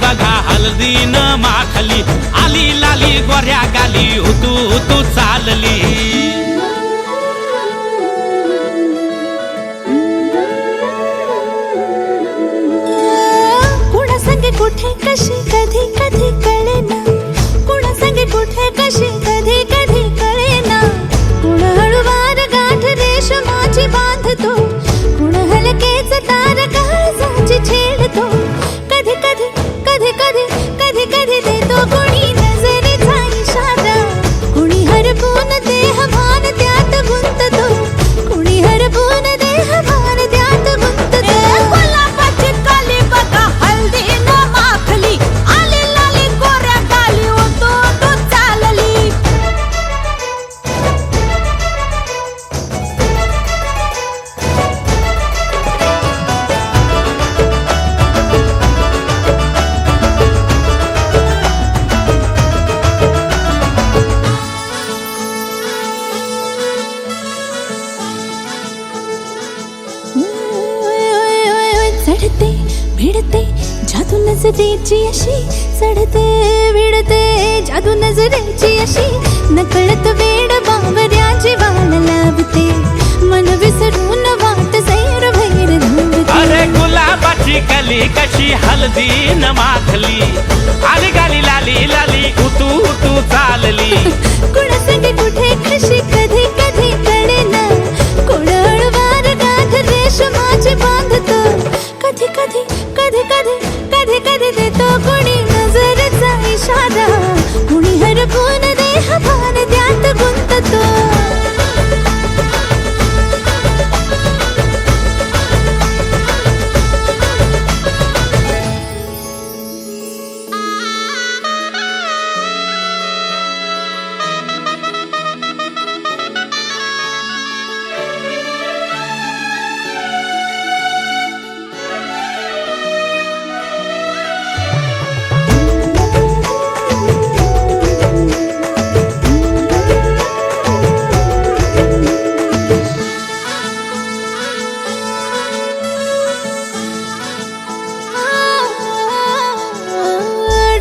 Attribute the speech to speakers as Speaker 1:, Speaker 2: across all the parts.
Speaker 1: बघा हल्दीन माखली आली लाली गोऱ्या गाली तू चालली।
Speaker 2: कुणा संगे कुठे कशी कधी कधी कळेना, कुणा संगे कुठे कशी कधी कधी कळेना। कुण हळूवार गाठ रेशमाची बांधतो, कुण हलकेच तार काळजाची छेडतो। कधी कधी कधी कधी कधी कधी नजरेची अशी चढते विडते जादू नजरेची अशी नकळत वेड बावऱ्याची वाल लावते मन विसरून वाट सैर भैर धावते
Speaker 1: अरे गुलाबाची कली कशी हळदी न माखली आली गाली लाली लाली उतू उतू चालली
Speaker 2: कुणासंगे कुठे कशी कधी कधी कळेना कोण हळूवार गाठ रेशमाची बांधतो कधी कधी कधी कधी कधी कधी देतो कोणी नजरेचा इशारा कुणी हरपून देह भान त्यात गुंततो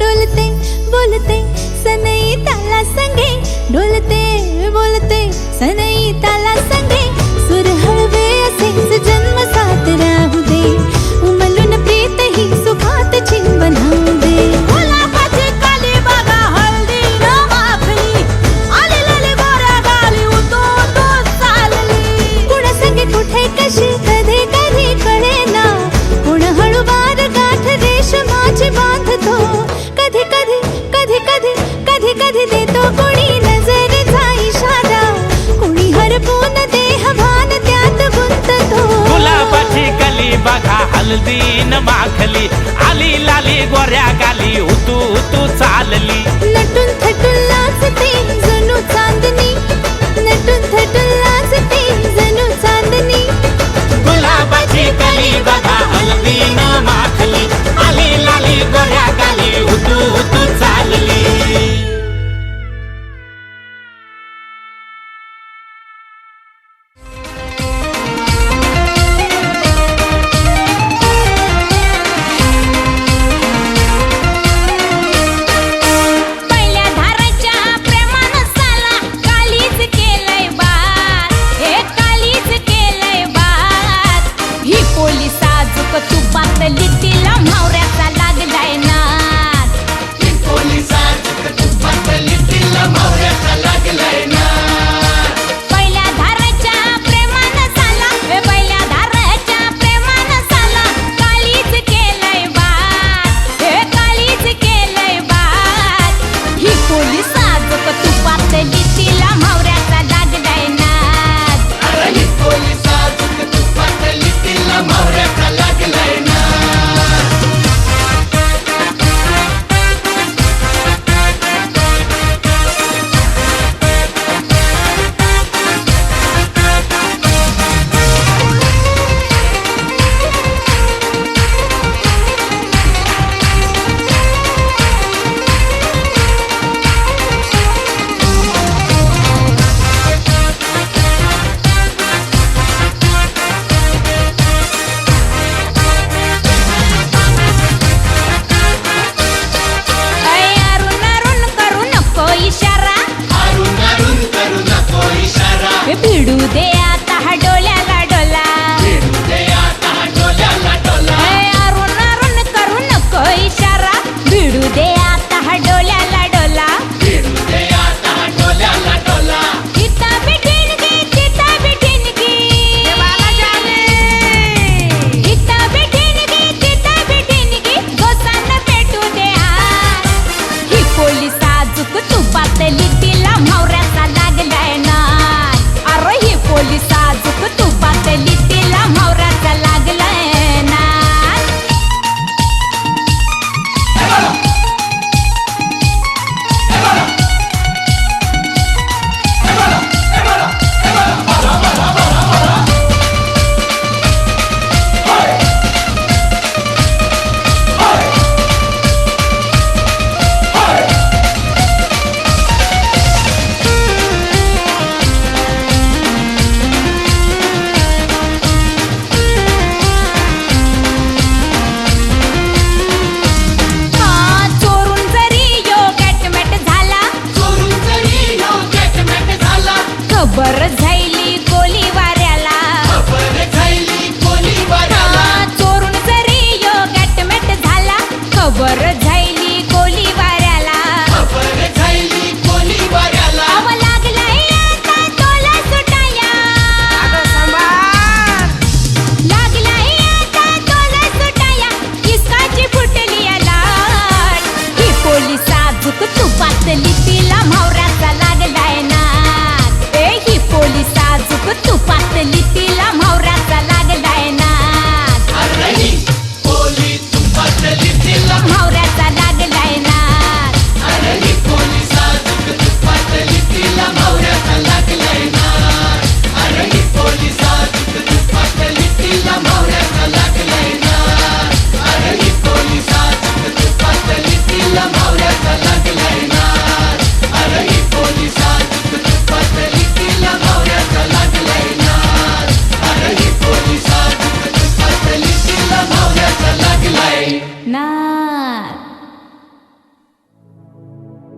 Speaker 2: डोलते बोलते सनई ताला संगे डोलते बोलते सनई ताला संगे सुर हळवे असेच जन्म साथ राहू दे उमलून प्रीत ही सुखात चिंबन होऊ दे गुलाबाची काली बघा हळदी न माखली आली लाली गोऱ्या गाली उतू उतू चालली कुणा संगे कुठे कशी कधी कधी कळेना कोण हळूवार गाठ रेशमाची बांधतो कधी कधी कधी कधी कधी कधी देतो कोणी नजरेचा इशारा कोणी हरपून देह भान त्यात गुंततो
Speaker 1: गुलाबाची कली बघा हळदी न माखली आली लाली गोऱ्या गाली उतू उतू चालली
Speaker 2: नटून थटून लाजते जणू चांदणी नटून थटून लाजते जणू चांदणी
Speaker 1: गुलाबाची कली बघा हळदी न माखली आली लाली गोऱ्या गाली उतू उतू चालली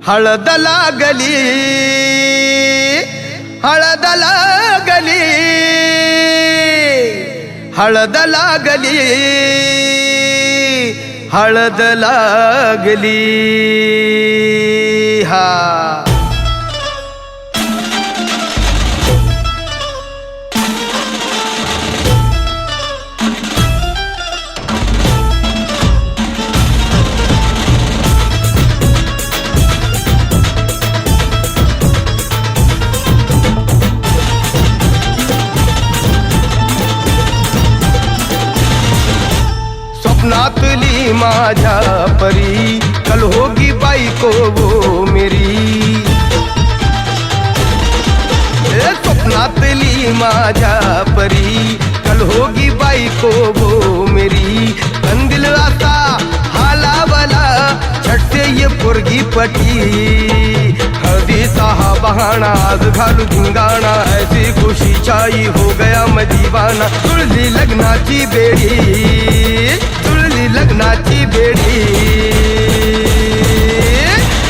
Speaker 3: हळद लागली हळद लागली हळद लागली हळद लागली हा स्वप्नातली माझ्या परी कल होगी बायको वो मेरी स्वप्नातली माझ्या परी कल होगी बायको वो मेरी कंदिल असा हालावला छटते ये पोरगी पटी हळदीचा हा बहाना आज घालू धिंगाणा ऐसी खुशी छाई हो गया मैं दीवाना तुळली लग्नाची बेडी तुळली लग्नाची बेडी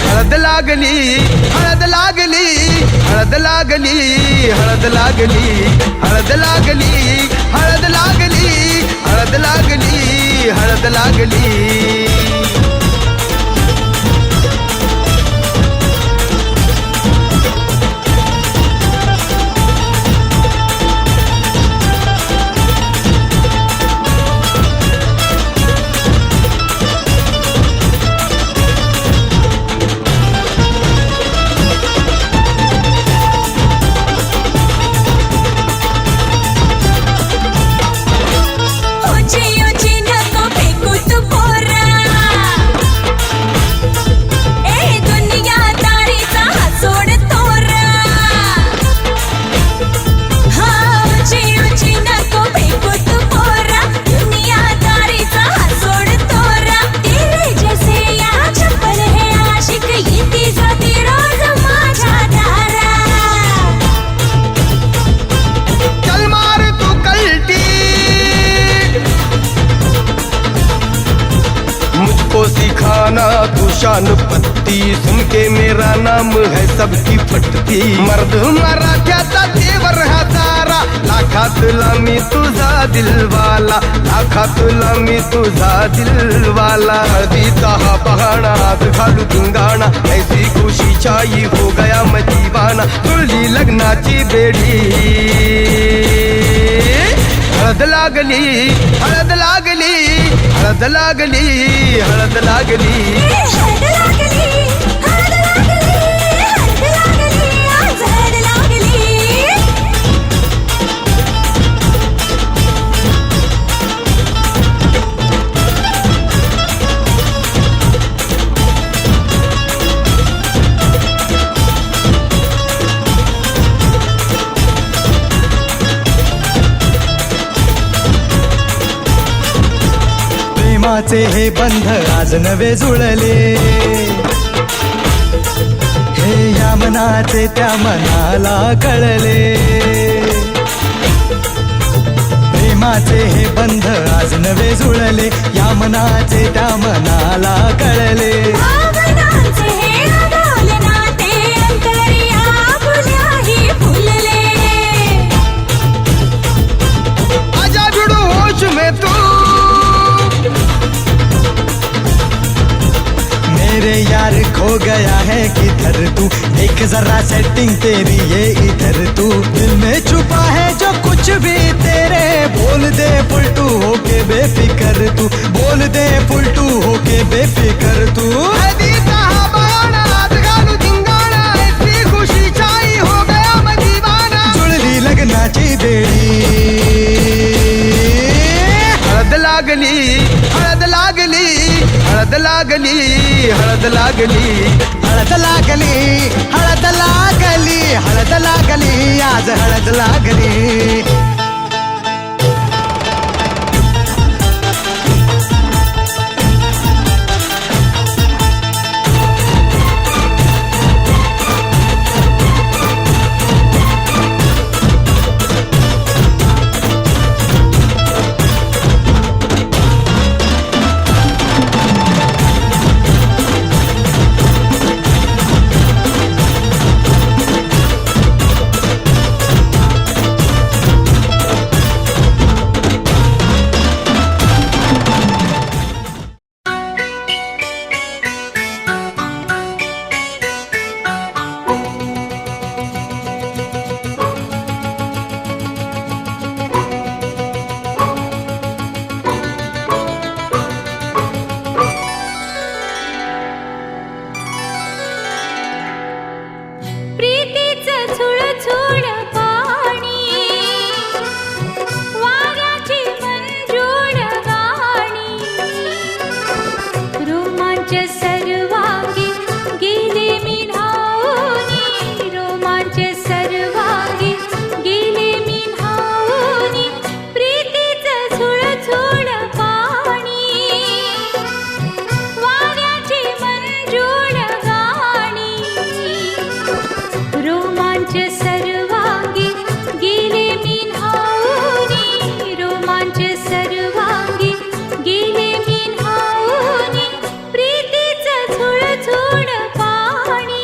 Speaker 3: हळद लागली हळद लागली हळद लागली हळद लागली हळद लागली हळद लागली हळद लागली हळद लागली सिखाना तू शान पत्ती सुन के मेरा नाम है सबकी फटती मर्द मराठ्याचा देवर हा सारा लाखातला मी तुझा दिलवाला लाखातला मी तुझा दिलवाला हळदीचा हा बहाना आज घालू धिंगाणा ऐसी खुशी छाई हो गया मैं दीवाना तुळली लग्नाची बेडी हळद लागली हळद लागली हळद लागली हळद लागली
Speaker 2: हळद लागली हळद लागली हळद लागली आज हळद लागली
Speaker 4: प्रेमाचे हे बंध आज नवे जुळले हे या मनाचे त्या मनाला कळले प्रेमाचे हे बंध आज नवे जुळले या मनाचे त्या मनाला कळले
Speaker 2: भावनांचे हे अडवले नाते अंतरिया फुल्याही फुलले
Speaker 3: आजा जुडू होश में तू
Speaker 4: मेरे यार खो गया है किधर तू देख जरा सेटिंग तेरी ये इधर तू दिल में छुपा है जो कुछ भी तेरे बोल दे फुलटू होके बेफिकर तू बोल दे फुलटू होके बेफिकर तू
Speaker 3: हळदीचा हा बहाना आज घालू धिंगाणा ऐसी खुशी छाई हो गया मैं दीवाना
Speaker 4: जुळली लग्नाची बेडी
Speaker 3: हळद लागली हळद लागली हळद लागली हळद लागली
Speaker 4: हळद लागली हळद लागली हळद लागली आज हळद लागली
Speaker 2: प्रीतीचं झुळझुळ पाणी वाऱ्याची मंजूळ गाणी रोमांच सर्वांगी गेले मी न्हाऊनी रोमांच सर्वांगी गेले मी न्हाऊनी प्रीतीचं झुळझुळ पाणी वाऱ्याची मंजूळ गाणी रोमांच सर्वांगी गेले मी न्हाऊनी रोमांच सर्वांगी गेले मी न्हाऊनी प्रीतीचं झुळझुळ पाणी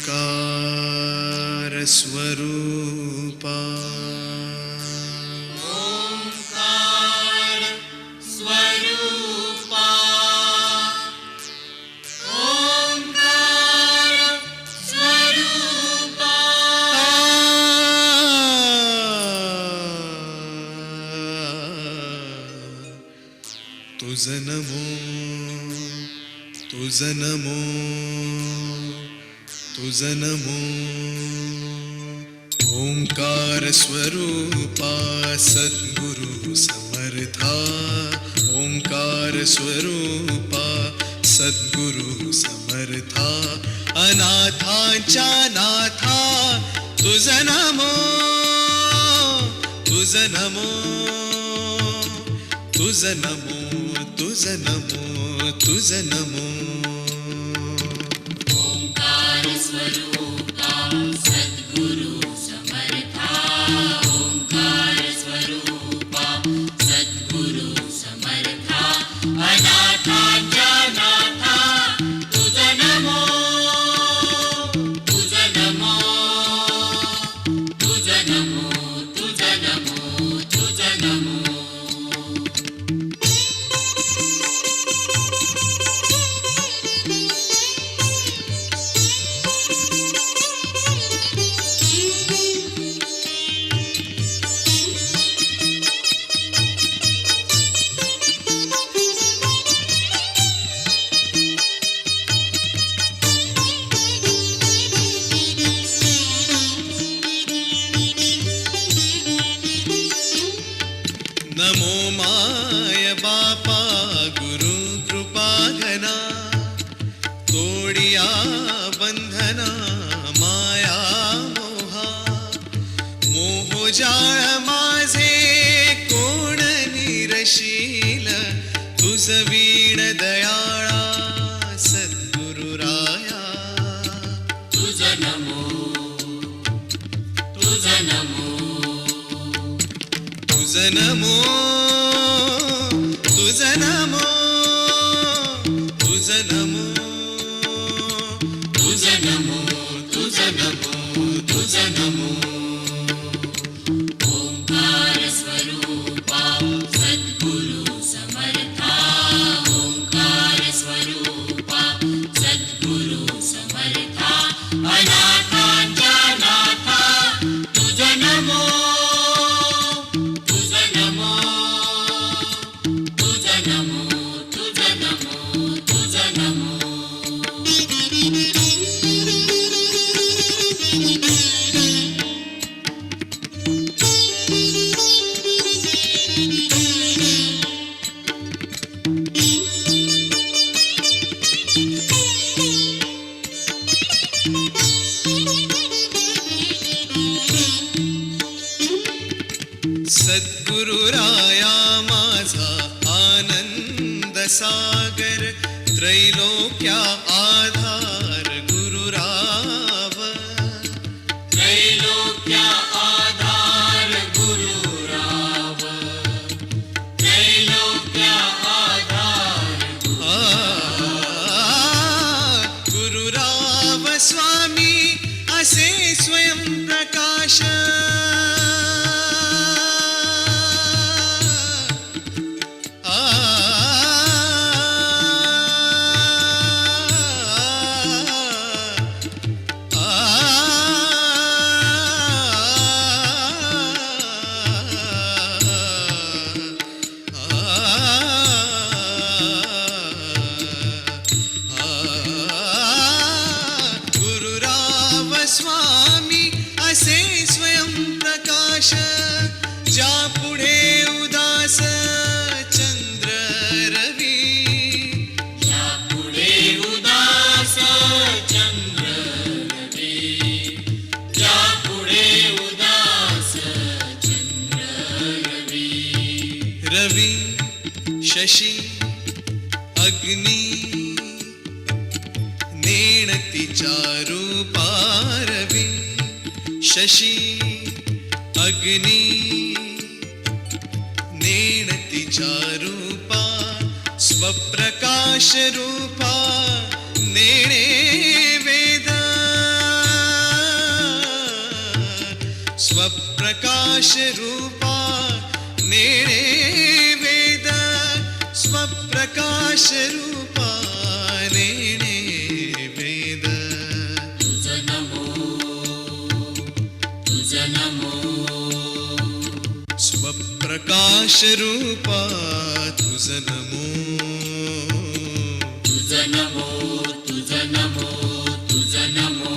Speaker 5: ओंकार स्वरूपा
Speaker 1: ओंकार स्वरूपा ओंकार स्वरूपा
Speaker 5: तुझ नमो तुझ नमो तुझ नमो ओंकार स्वरूपा सद्गुरु समर्था ओंकार स्वरूपा सद्गुरु समर्था अनाथांच्या नाथा तुझ नमो तुझ नमो तुझ नमो तुझ नमो तुझ नमो
Speaker 1: ओंकार स्वरूपा सद्गुरु समर्था ओंकार स्वरूपा सद्गुरु समर्था अनाथांच्या नाथा तुझ नमो तुझ नमो तुझ नमो तुझ नमो तुझ नमो
Speaker 5: नमो माय बापा गुरु कृपा घना तोडिया बंधना माया मोहा मोहजाळ माझे कोण निरशील तुझ वीण दयाळा सद्गुरु राया
Speaker 1: तुझ नमो तुझ नमो
Speaker 5: तुझ नमो तुझ नमो तुझ नमो तुझ नमो तुझ नमो तुझ नमो
Speaker 1: ओंकार स्वरूपा सद्गुरु समर्था ओंकार स्वरूपा
Speaker 5: सागर त्रैलोक्या आधार गुरुराव
Speaker 1: त्रैलोक्या आधार गुरुराव त्रैलोक्या आधार
Speaker 5: गुरुराव स्वामी असे स्वयं प्रकाश स्वामी असे स्वयं प्रकाश ज्या पुढे उदास चंद्र रवी
Speaker 1: या पुढे उदास चंद्र रवी या पुढे उदास चंद्र रवी
Speaker 5: रवी शशी अग्नि नेणतीच्या रूपा रवी शशी अग्नि नेणतीच्या रूपा स्वप्रकाश रूपा नेणे वेद स्वप्रकाश रूपा नेणे वेद स्वप्रकाश रूपा नेणे स्वप्रकाश रूपा तुझ नमो
Speaker 1: तुझ नमो तुझ नमो तुझ नमो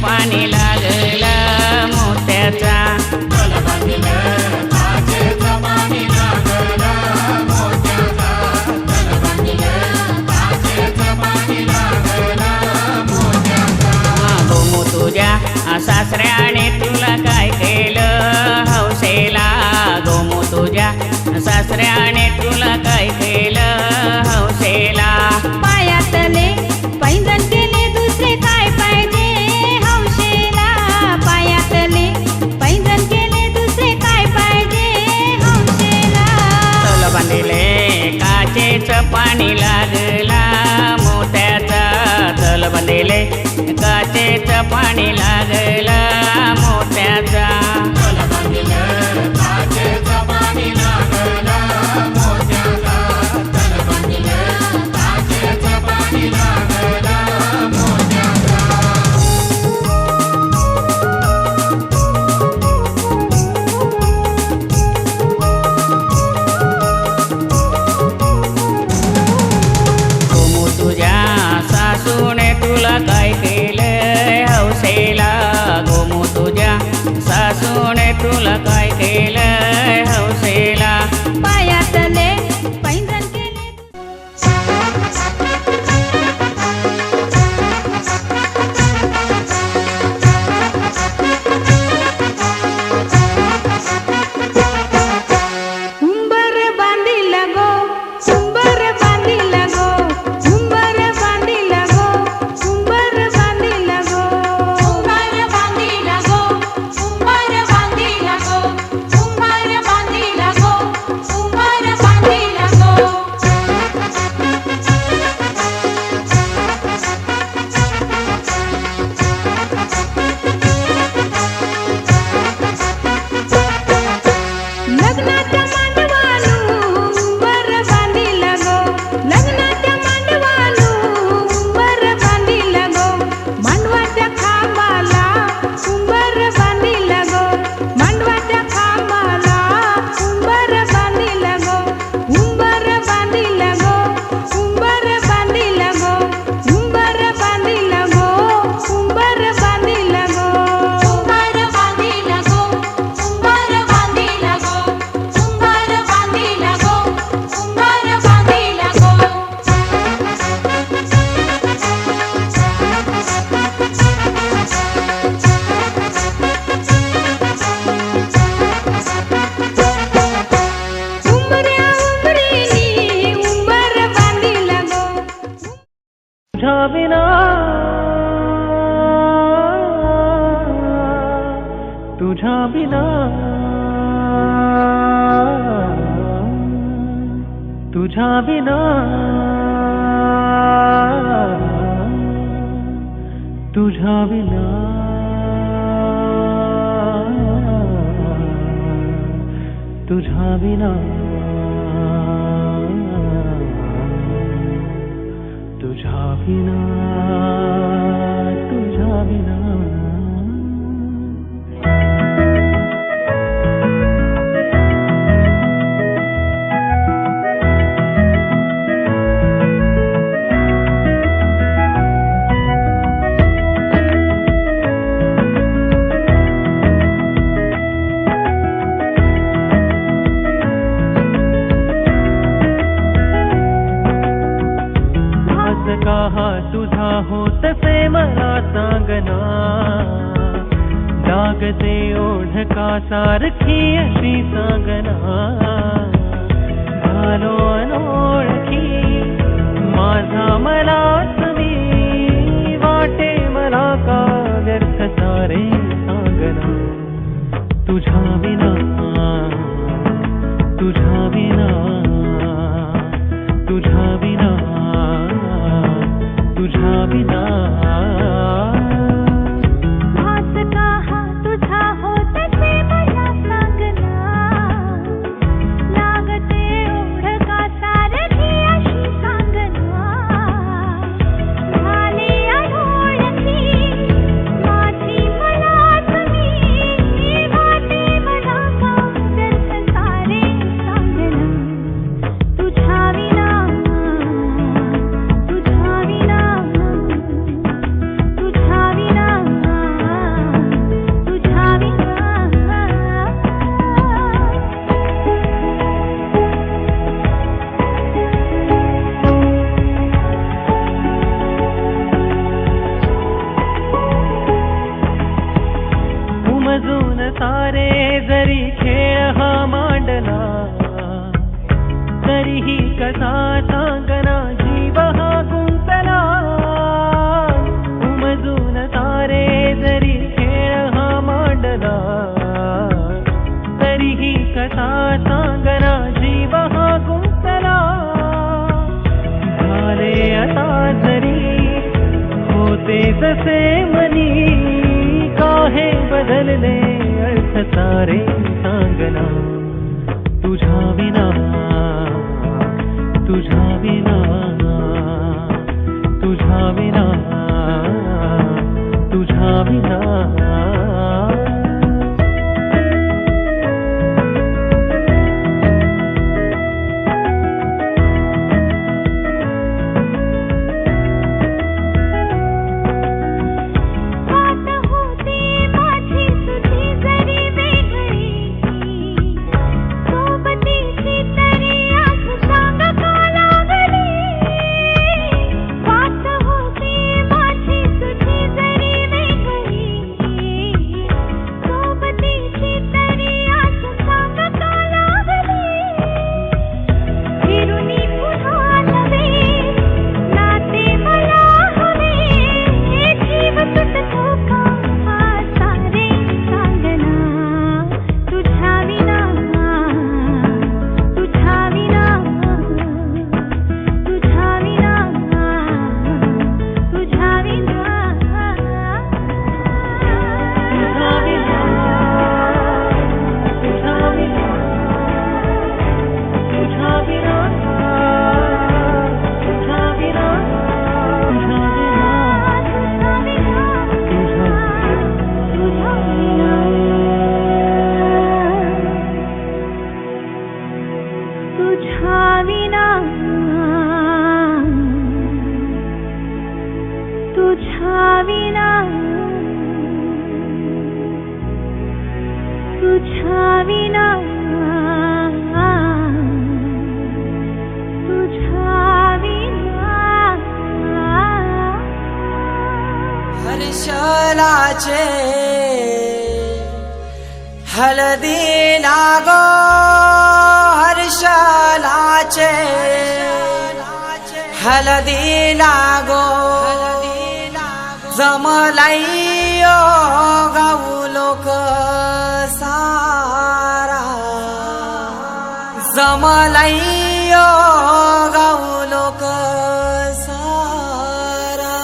Speaker 1: पाणी लागलं मोत्याचा गोमू तुझ्या सासऱ्याने तुला काय केलं हौसेला गोमू तुझ्या सासऱ्याने तुला काय केलं हौसेला
Speaker 2: पायातले पैंजण केले दुसरे काय पाहिजे हौशेला पायातले पैंजण केले दुसरे काय पाहिजे हौशेला
Speaker 1: तल बांधिले काचेच पाणी लागला मोत्याचा तल बांधिले काचेच पाणी लागला मोत्याचा गोमू तुझ्या सासूने तुला काय केलं हौसेला गोमू तुझ्या सासूने तुला काय केलं हौसेला
Speaker 2: पायातले पैंजण केले उंबर बांधिला गो उंबर बांधिला गो उंबर बांधिला गो उंबर बांधिला गो उंबर बांधिला गो उंबर बांधिला गो उंबर बांधिला गो उंबर बांधिला गो लग्नाच्या मांडवालू उंबर बांधिला गो लग्नाच्या मांडवालू उंबर बांधिला गो मांडवाच्या खांबाला उंबर बांधिला गो मांडवाच्या खांबाला उंबर बांधिला गो उंबर बांधिला गो उंबर बांधिला गो उंबर बांधिला गो उंबर बांधिला गो उंबर बांधिला गो उंबर बांधिला गो उंबर बांधिला गो उंबर बांधिला गो उंबऱ्या उंबरीनी उंबर बांधिला गो
Speaker 6: तुझ्या विना तुझ्या विना तुझ्या विना तुझ्या विना तुझ्या विना तुझ्या विना तुझ्या विना कहा तुझा हो तसे मला सांगना लागते ओढ का सारखी अशी सांगना झालो अनोळखी माझा मला तुम्ही वाटे मला का व्यर्थ सारे सांगना तुझ्या विना तुझ्या विना तुझ्या विना तुझ्या विना
Speaker 2: भास कहा तुझा हो तसे मला सांगना लागते ओढ का सारखी अशी सांगना
Speaker 6: तसे मनी काहे बदलले अर्थ सारे सांगना तुझ्या विना तुझ्या विना तुझ्या विना तुझ्या विना
Speaker 2: वाट होती माझी तुझी जरी वेगळी सोबतीची तरी आठ सांग का लागली वाट होती माझी तुझी जरी वेगळी सोबतीची तरी आठ सांग का लागली फिरुनी पुन्हा नवे नाते मला हवे जीव तुटतो का सारे सांगना तुझ्या विना तुझ्या विना तुझ्या विना तुझ्या विना तुझ्या विना तुझ्या विना तुझ्या विना तुझ्या विना
Speaker 7: हर्षलाचे हळदी लागो हर्षलाचे हळदी लागो जमलाइयो गाऊ लोक सारा जमलाइयो गाऊ लोक सारा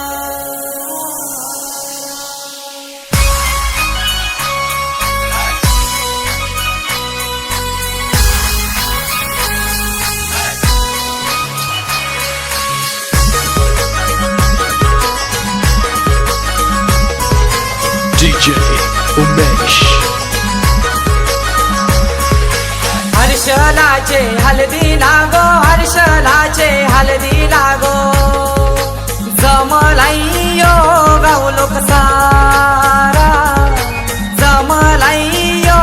Speaker 3: DJ Umesh.
Speaker 7: हर्षलाचे हळदी लागो हर्षलाचे हळदी लागो जमलाइयो गाऊ लोक सारा जमलाइयो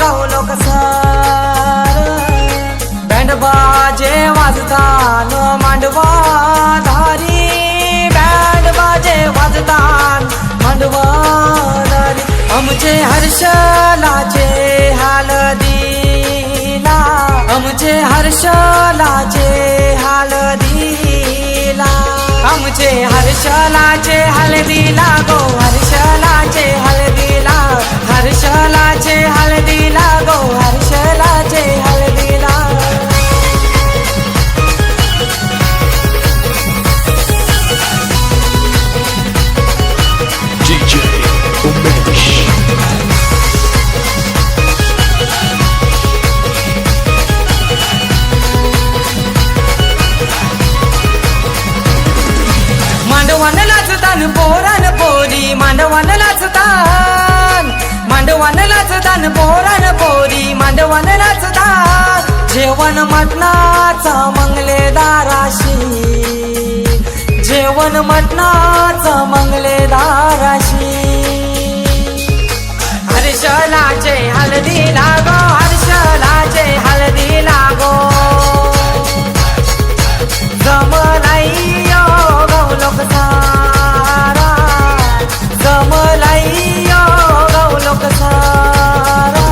Speaker 7: गाऊ लोक सारा बँड बाजे वाजतान मांडवा धारी बँड बाजे वाजतान मांडवा धारी आमचे हर्षलाचे हळदीला आमचे हर्षलाचे हळदीला आमचे हर्षलाचे हळदीला गो हर्षलाचे हळदीला हर्षलाचे हळदीला गो हर्षलाचे हळदीला
Speaker 3: DJ Umesh.
Speaker 7: मांडवान नाचतान पोरान पोरी मांडवान नाचतान मांडवान नाचतान पोरान पोरी मांडवान नाचतान जेवण मटणाचा मंगलेदाराशी जेवण मटणाचा मंगलेदाराशी हर्षलाचे हळदी लागो हर्षलाचे हळदी लागो जमलाइयो गाऊ लोक सारा जमलाइयो गाऊ लोक सारा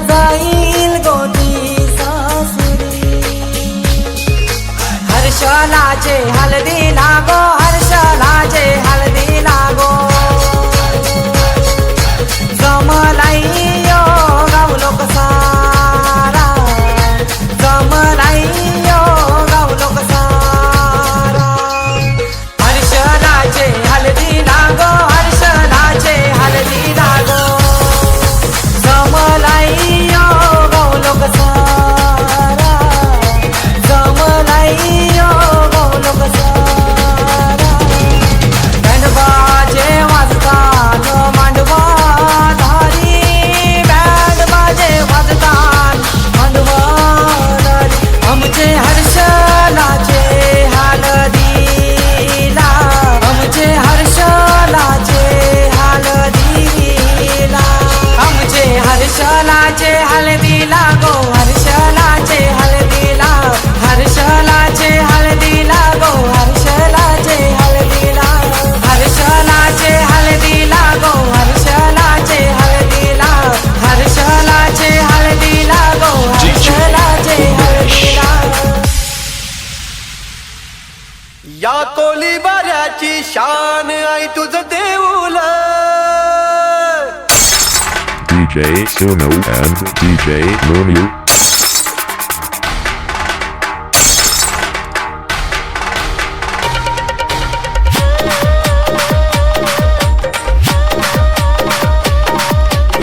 Speaker 7: जाईल गोदी सासुरी हर्षलाचे हळदी लागो हर्षलाचे हळदी लागो जमलाई यो गावलो कसारा जमलाई यो गावलो कसारा हर्षलाचे हळदी लागो हर्षलाचे हळदी लागो जमलाई यो गावलो कसारा जमलाई यो गावलो कसारा बँड बाजे वाजतात मांडवा धारी बँड बाजे वाजतात मांडवा धारी आमचे हर्षलाचे हळदीला आमचे हर्षलाचे हळदीला आमचे हर्षलाचे हळदीला गो हर्षलाचे हळदीला हर्षलाचे हळदीला गो हर्षलाचे हळदीला हर्षलाचे हळदीला गो हर्षलाचे हळदीला हर्षलाचे हळदीला गो हर्षलाचे हळदीला
Speaker 3: या कोली बाऱ्याची शान आई तुझं देऊल
Speaker 8: DJ Suno and DJ Munu.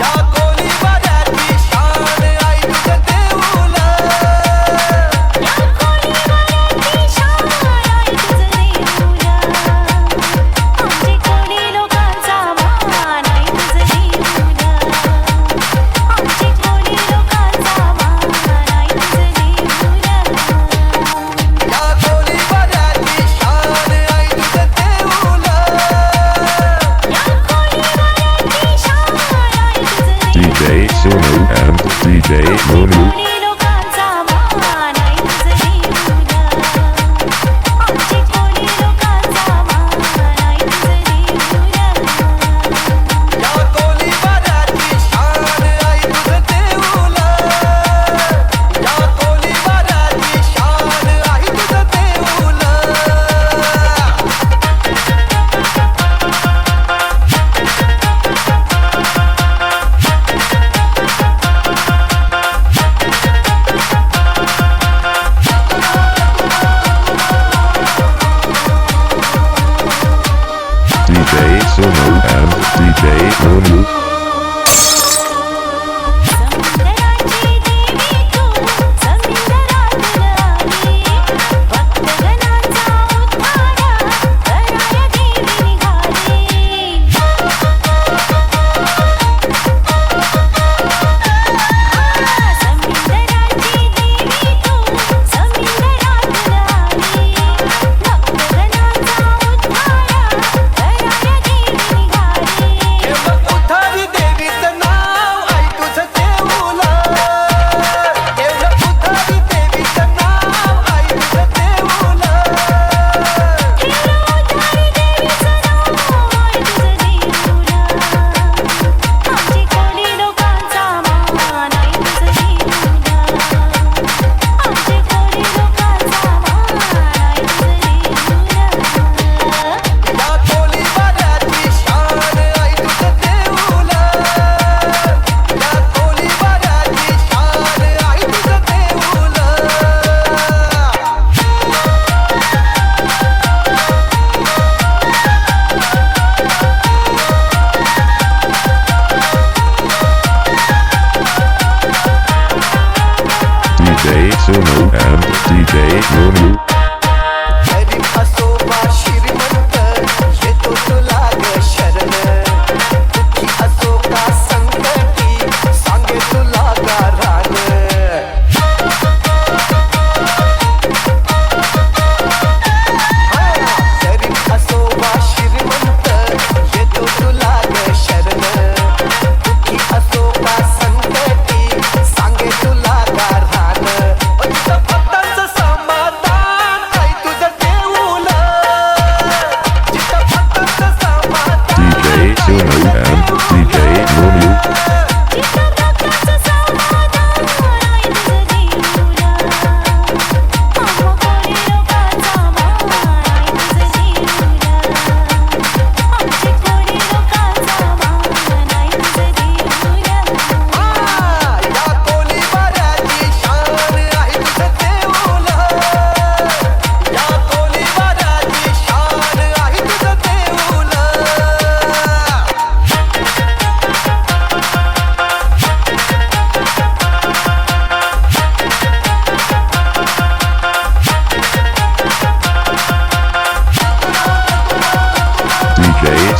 Speaker 3: या कोली बाऱ्याची शान आई तुझं देऊल
Speaker 2: आमचे कोळी लोकांचा मान आई तुझं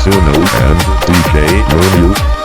Speaker 8: Suno and DJ Lunu.